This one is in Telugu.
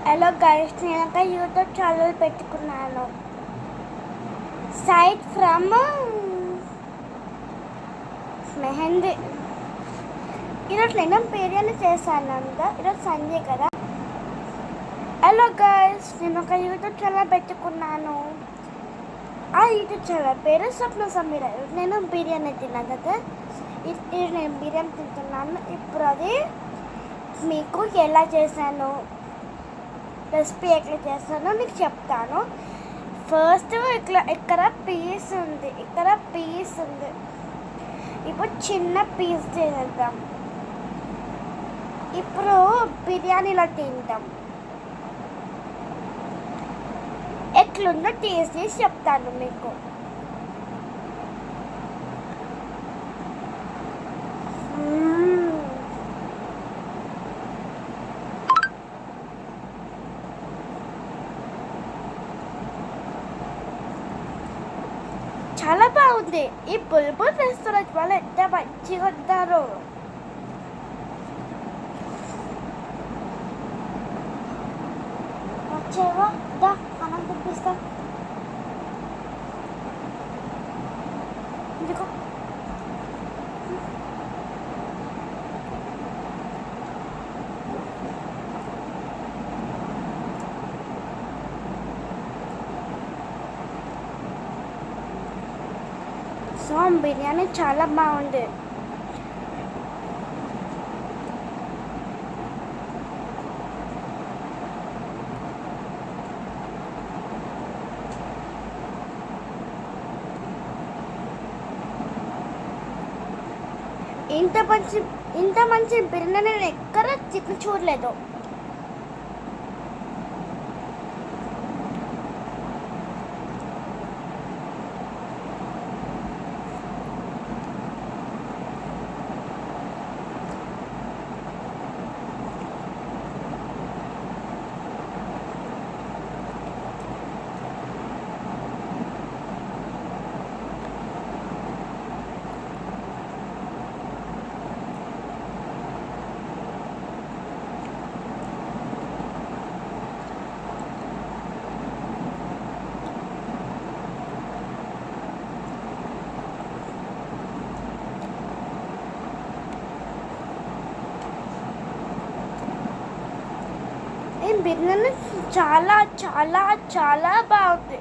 హలో గైస్, నేను ఒక యూట్యూబ్ ఛానల్ పెట్టుకున్నాను. Site from Mehndi. ఈరోజు నేను బిర్యానీ చేశాను అంతా. ఈరోజు సండే కదా. హలో గైస్, నేను ఒక యూట్యూబ్ ఛానల్ పెట్టుకున్నాను. ఆ యూట్యూబ్ ఛానల్ పేరు స్వప్న సమీర. నేను బిర్యానీ తిన్నాను కదా. నేను బిర్యానీ తింటున్నాను. ఇప్పుడు అది మీకు ఎలా చేశాను, రెసిపీ ఎట్లా చేస్తానో మీకు చెప్తాను. ఫస్ట్ ఇక్కడ పీస్ ఉంది, ఇప్పుడు చిన్న పీస్ చేద్దాం. ఇప్పుడు బిర్యానీలో తింటాం. ఎట్లుందో టేస్ట్ చేసి చెప్తాను మీకు. చాలా బాగుంది. ఈ బుల్బుల్ రెస్టారెంట్ వాళ్ళు ఎంత మంచిగా ఉంటారు. వచ్చేవా దా, మనం తిప్పిస్తా. ఇదిగో సో బిర్యానీ చాలా బాగుంది. ఇంత మంచి బిర్యానీ నేను ఎక్కడ చూడలేదు. ఈ బిర్యానీ చాలా చాలా చాలా బాగుంది.